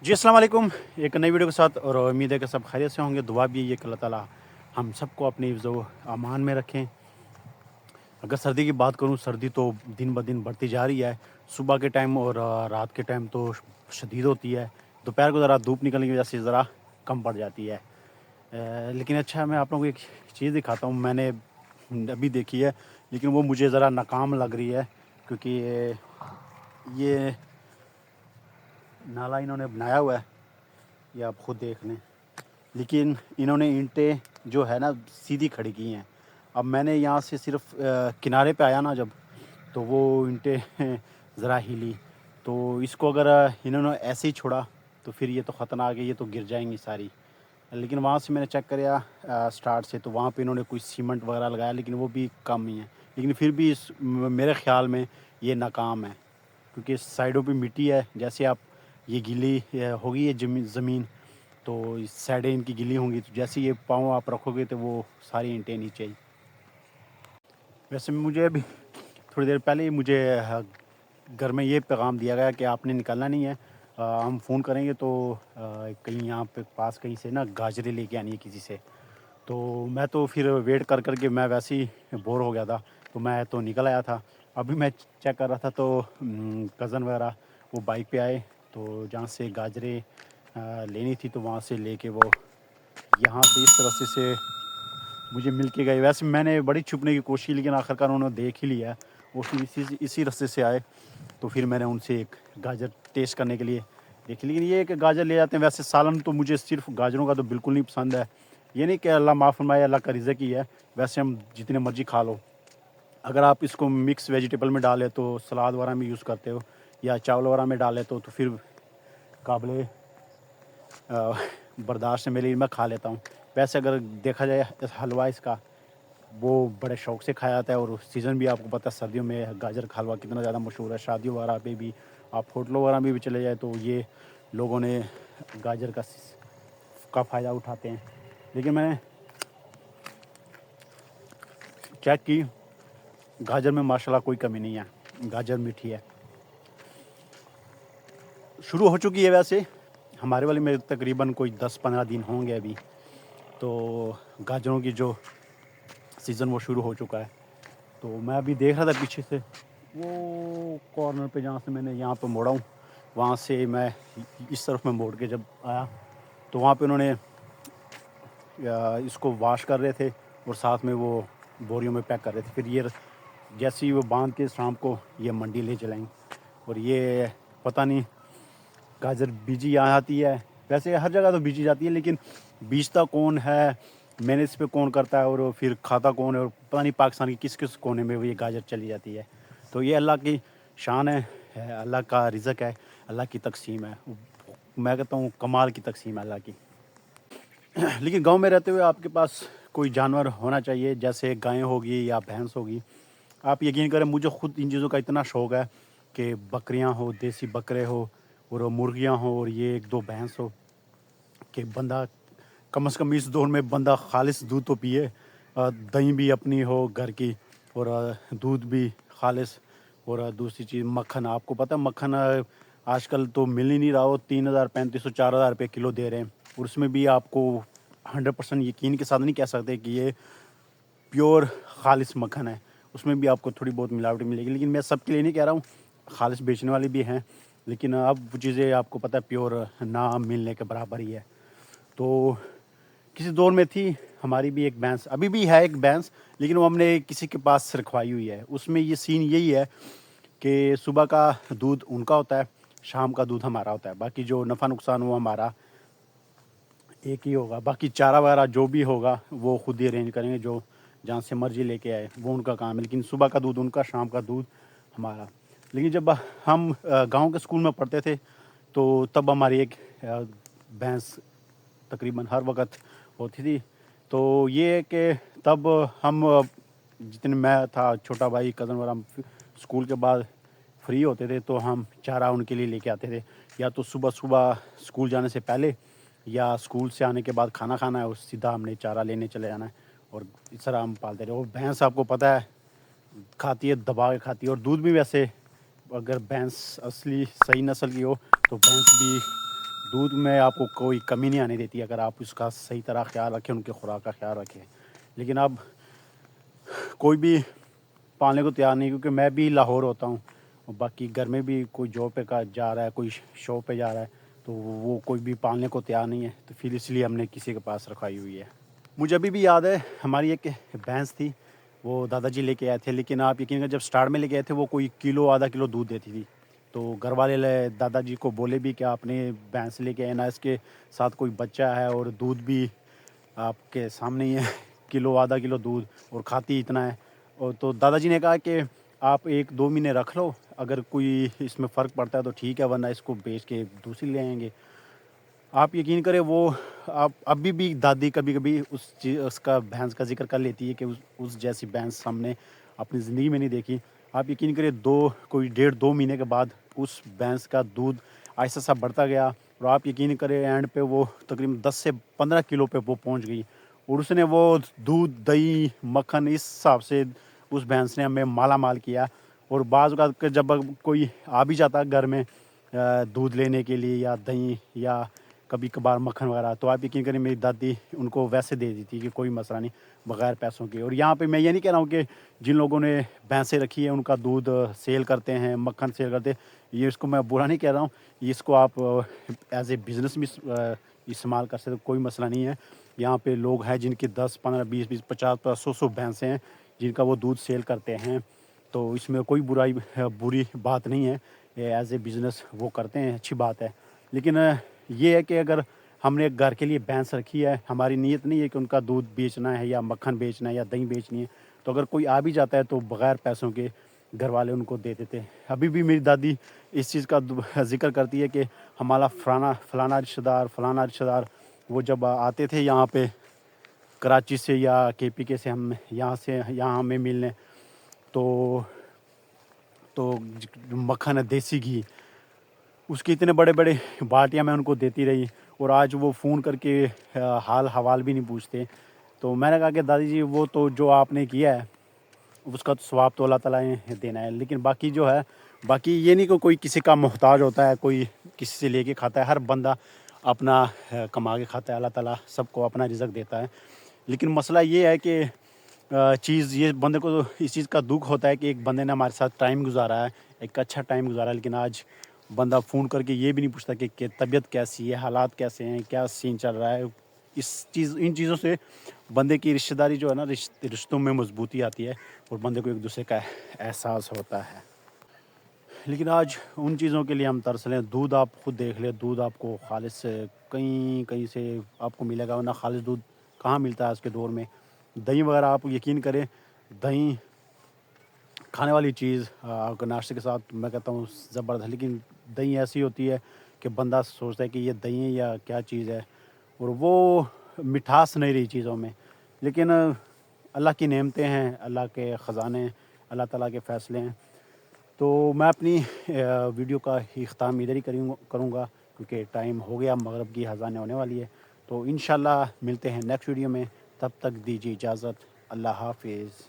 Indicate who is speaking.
Speaker 1: जी अस्सलाम वालेकुम। एक नई वीडियो के साथ और उम्मीद है कि सब खैरियत से होंगे। दुआ भी है कि अल्लाह ताला हम सबको अपने हिफ्ज़ व अमान में रखें। अगर सर्दी की बात करूं, सर्दी तो दिन ब दिन बढ़ती जा रही है। सुबह के टाइम और रात के टाइम तो शदीद होती है। दोपहर को ज़रा धूप निकलने की वजह से ज़रा कम पड़ जाती है। लेकिन अच्छा, मैं आप लोगों को एक चीज़ दिखाता हूँ, मैंने अभी देखी है लेकिन वो मुझे ज़रा नाकाम लग रही है, क्योंकि ये नाला इन्होंने बनाया हुआ है, ये आप ख़ुद देख लें। लेकिन इन्होंने ईंटें जो है ना सीधी खड़ी की हैं। अब मैंने यहाँ से सिर्फ किनारे पे आया ना जब, तो वो ईंटें ज़रा हिली, तो इसको अगर इन्होंने ऐसे ही छोड़ा तो फिर ये तो ख़तरनाक है, ये तो गिर जाएंगी सारी। लेकिन वहाँ से मैंने चेक किया स्टार्ट से, तो वहाँ पे इन्होंने कोई सीमेंट वगैरह लगाया, लेकिन वो भी कम ही है। लेकिन फिर भी मेरे ख़्याल में ये नाकाम है, क्योंकि साइडों पे मिट्टी है। जैसे आप ये गीली होगी ये ज़मीन, तो इस साइडें इनकी गीली होंगी, तो जैसे ये पाँव आप रखोगे तो वो सारी ईंटें नीचे ही। वैसे मुझे अभी थोड़ी देर पहले ही मुझे घर में ये पैगाम दिया गया कि आपने निकलना नहीं है, हम फ़ोन करेंगे तो कहीं यहाँ पे पास कहीं से ना गाजरें लेके आनी है किसी से। तो मैं तो फिर वेट कर कर के मैं वैसे ही बोर हो गया था, तो मैं तो निकल आया था। अभी मैं चेक कर रहा था तो कज़न वगैरह वो बाइक पे आए, तो जहाँ से गाजरें लेनी थी तो वहाँ से लेके वो यहाँ से इस रास्ते से मुझे मिल के गए। वैसे मैंने बड़ी छुपने की कोशिश, लेकिन आखिरकार उन्होंने देख ही लिया। वो फिर इसी रास्ते से आए, तो फिर मैंने उनसे एक गाजर टेस्ट करने के लिए देखी। लेकिन ये कि गाजर ले जाते हैं। वैसे सालन तो मुझे सिर्फ गाजरों का तो बिल्कुल नहीं पसंद है। ये नहीं कि अल्लाह माफ़ फरमाए, अल्लाह का रिज़्क़ ही है। वैसे हम जितने मर्ज़ी खा लो, अगर आप इसको मिक्स वेजिटेबल में डालें तो सलाद वगैरह में यूज़ करते हो, या चावल वगैरह में डालें तो फिर काबिल बर्दाश्त है मेरे लिए, मैं खा लेता हूँ। वैसे अगर देखा जाए हलवा इसका, वो बड़े शौक़ से खाया जाता है। और सीज़न भी आपको पता है, सर्दियों में गाजर का हलवा कितना ज़्यादा मशहूर है। शादियों वगैरह पे भी, आप होटलों वगैरह में भी चले जाए तो ये लोगों ने गाजर का फ़ायदा उठाते हैं। लेकिन मैंने चेक की, गाजर में माशाल्लाह कोई कमी नहीं है, गाजर मीठी है। शुरू हो चुकी है वैसे हमारे वाले में, तकरीबन कोई 10-15 दिन होंगे अभी, तो गाजरों की जो सीज़न वो शुरू हो चुका है। तो मैं अभी देख रहा था पीछे से, वो कॉर्नर पे जहाँ से मैंने यहाँ पे मोड़ा हूँ, वहाँ से मैं इस तरफ में मोड़ के जब आया, तो वहाँ पे उन्होंने इसको वॉश कर रहे थे और साथ में वो बोरियों में पैक कर रहे थे। फिर ये जैसे ही वो बांध के शाम को ये मंडी ले चलेंगे। और ये पता नहीं गाजर बीजी यहाँ आती है, वैसे हर जगह तो बीजी जाती है, लेकिन बीजता कौन है, मैनेज पे कौन करता है, और फिर खाता कौन है, और पता नहीं पाकिस्तान के किस किस कोने में ये गाजर चली जाती है। तो ये अल्लाह की शान है, अल्लाह का रिज़्क़ है, अल्लाह की तकसीम है। मैं कहता हूँ कमाल की तकसीम है अल्लाह की। लेकिन गांव में रहते हुए आपके पास कोई जानवर होना चाहिए, जैसे गाय होगी या भैंस होगी। आप यकीन करें, मुझे ख़ुद इन चीज़ों का इतना शौक़ है कि बकरियां हो, देसी बकरे हो, और मुर्गियां हो, और ये 1-2 भैंस हो, कि बंदा कम से कम इस दौर में बंदा खालिस दूध तो पिए। दही भी अपनी हो घर की, और दूध भी खालिस। और दूसरी चीज़ मक्खन, आपको पता है मक्खन आजकल तो मिल ही नहीं रहा हो, 3000 3500 4000 रुपये किलो दे रहे हैं। और उसमें भी आपको 100% यकीन के साथ नहीं कह सकते कि ये प्योर खालिस मक्खन है, उसमें भी आपको थोड़ी बहुत मिलावट मिलेगी। लेकिन मैं सबके लिए नहीं कह रहा हूँ, खालिस बेचने वाले भी हैं, लेकिन अब वो चीज़ें आपको पता है प्योर ना मिलने के बराबर ही है। तो किसी दौर में थी हमारी भी एक भैंस, अभी भी है एक भैंस, लेकिन वो हमने किसी के पास रखवाई हुई है। उसमें ये सीन यही है कि सुबह का दूध उनका होता है, शाम का दूध हमारा होता है। बाकी जो नफ़ा नुकसान वो हमारा एक ही होगा। बाकी चारा वगैरह जो भी होगा वो खुद ही अरेंज करेंगे, जो जहाँ से मर्जी लेके आए वो उनका काम है। लेकिन सुबह का दूध उनका, शाम का दूध हमारा। लेकिन जब हम गांव के स्कूल में पढ़ते थे, तो तब हमारी एक भैंस तकरीबन हर वक्त होती थी। तो ये कि तब हम जितने, मैं था, छोटा भाई, कज़न वगैरह, हम स्कूल के बाद फ्री होते थे तो हम चारा उनके लिए लेके आते थे। या तो सुबह सुबह स्कूल जाने से पहले, या स्कूल से आने के बाद खाना खाना है और सीधा हमने चारा लेने चले जाना है, और इस तरह हम पालते रहे। और भैंस आपको पता है खाती है, दबा के खाती है। और दूध भी वैसे, अगर भैंस असली सही नस्ल की हो तो भैंस भी دودھ میں آپ کو کوئی کمی نہیں آنے دیتی اگر آپ اس کا صحیح طرح خیال رکھیں، ان کے خوراک کا خیال رکھیں. لیکن اب کوئی بھی پالنے کو تیار نہیں، کیونکہ میں بھی لاہور ہوتا ہوں اور باقی گھر میں بھی کوئی جاب پہ جا رہا ہے، کوئی شاپ پہ جا رہا ہے، تو وہ کوئی بھی پالنے کو تیار نہیں ہے، تو پھر اس لیے ہم نے کسی کے پاس رکھوائی ہوئی ہے. مجھے ابھی بھی یاد ہے ہماری ایک بھینس تھی، وہ دادا جی لے کے آئے تھے، لیکن آپ یقین کریں جب سٹارٹ میں لے کے آئے تھے وہ کوئی کلو آدھا کلو دودھ دیتی تھی. تو گھر والے دادا جی کو بولے بھی کہ آپ نے بھینس لے کے آئے نا، اس کے ساتھ کوئی بچہ ہے اور دودھ بھی آپ کے سامنے ہی ہے، کلو آدھا کلو دودھ اور کھاتی اتنا ہے. اور تو دادا جی نے کہا کہ آپ 1-2 مہینے رکھ لو، اگر کوئی اس میں فرق پڑتا ہے تو ٹھیک ہے، ورنہ اس کو بیچ کے دوسری لے آئیں گے. آپ یقین کریں وہ آپ ابھی بھی دادی کبھی کبھی اس کا بھینس کا ذکر کر لیتی ہے کہ اس جیسی بھینس ہم نے اپنی زندگی میں نہیں دیکھی. آپ یقین کریں 1.5-2 مہینے کے بعد اس بھینس کا دودھ آہستہ سا بڑھتا گیا، اور آپ یقین کریں اینڈ پہ وہ تقریباً 10 سے 15 کلو پہ وہ پہنچ گئی. اور اس نے وہ دودھ، دہی، مکھن اس حساب سے اس بھینس نے ہمیں مالا مال کیا. اور بعض اوقات جب کوئی آ بھی جاتا گھر میں دودھ لینے کے لیے یا دہی یا کبھی کبھار مکھن وغیرہ، تو آپ یقین کریں میری دادی ان کو ویسے دے دی تھی کہ کوئی مسئلہ نہیں، بغیر پیسوں کے. اور یہاں پہ میں یہ نہیں کہہ رہا ہوں کہ جن لوگوں نے بھینسیں رکھی ہیں ان کا دودھ سیل کرتے ہیں، مکھن سیل کرتے ہیں، یہ اس کو میں برا نہیں کہہ رہا ہوں، اس کو آپ ایز اے بزنس بھی استعمال کر سکتے، کوئی مسئلہ نہیں ہے. یہاں پہ لوگ ہیں جن کی 10 15 20 50 100 بھینسیں ہیں جن کا وہ دودھ سیل کرتے ہیں، تو اس میں کوئی بری بات نہیں ہے. ایز اے بزنس وہ کرتے ہیں، اچھی بات ہے. لیکن یہ ہے کہ اگر ہم نے گھر کے لیے بھینس رکھی ہے، ہماری نیت نہیں ہے کہ ان کا دودھ بیچنا ہے یا مکھن بیچنا ہے یا دہی بیچنی ہے، تو اگر کوئی آ بھی جاتا ہے تو بغیر پیسوں کے گھر والے ان کو دے دیتے ہیں. ابھی بھی میری دادی اس چیز کا ذکر کرتی ہے کہ ہمارا فلانا رشتہ دار وہ جب آتے تھے یہاں پہ کراچی سے یا کے پی کے سے یہاں ہمیں ملنے، تو مکھن ہے دیسی گھی، اس کی اتنے بڑے بڑے باٹیاں میں ان کو دیتی رہی. اور آج وہ فون کر کے حال حوال بھی نہیں پوچھتے. تو میں نے کہا کہ دادی جی وہ تو جو آپ نے کیا ہے اس کا تو ثواب تو اللہ تعالیٰ نے دینا ہے، لیکن باقی جو ہے، باقی یہ نہیں کہ کوئی کسی کا محتاج ہوتا ہے، کوئی کسی سے لے کے کھاتا ہے، ہر بندہ اپنا کما کے کھاتا ہے، اللہ تعالیٰ سب کو اپنا رزق دیتا ہے. لیکن مسئلہ یہ ہے کہ یہ بندے کو اس چیز کا دکھ ہوتا ہے کہ ایک بندے نے ہمارے ساتھ ٹائم گزارا ہے، ایک اچھا ٹائم گزارا ہے، لیکن آج بندہ فون کر کے یہ بھی نہیں پوچھتا کہ طبیعت کیسی ہے، حالات کیسے ہیں، کیا سین چل رہا ہے. ان چیزوں سے بندے کی رشتہ داری جو ہے نا، رشتوں میں مضبوطی آتی ہے اور بندے کو ایک دوسرے کا احساس ہوتا ہے. لیکن آج ان چیزوں کے لیے ہم ترس لیں. دودھ آپ خود دیکھ لیں، دودھ آپ کو خالص کہیں سے آپ کو ملے گا، ورنہ خالص دودھ کہاں ملتا ہے آج کے دور میں. دہی وغیرہ آپ یقین کریں، دہی کھانے والی چیز ناشتے کے ساتھ میں کہتا ہوں زبردست، لیکن دہی ایسی ہوتی ہے کہ بندہ سوچتا ہے کہ یہ دہی ہے یا کیا چیز ہے، اور وہ مٹھاس نہیں رہی چیزوں میں. لیکن اللہ کی نعمتیں ہیں، اللہ کے خزانے، اللہ تعالیٰ کے فیصلے ہیں. تو میں اپنی ویڈیو کا اختتام ادھر ہی کروں گا کیونکہ ٹائم ہو گیا، مغرب کی اذانیں ہونے والی ہے. تو انشاءاللہ ملتے ہیں نیکسٹ ویڈیو میں، تب تک دیجیے اجازت. اللہ حافظ.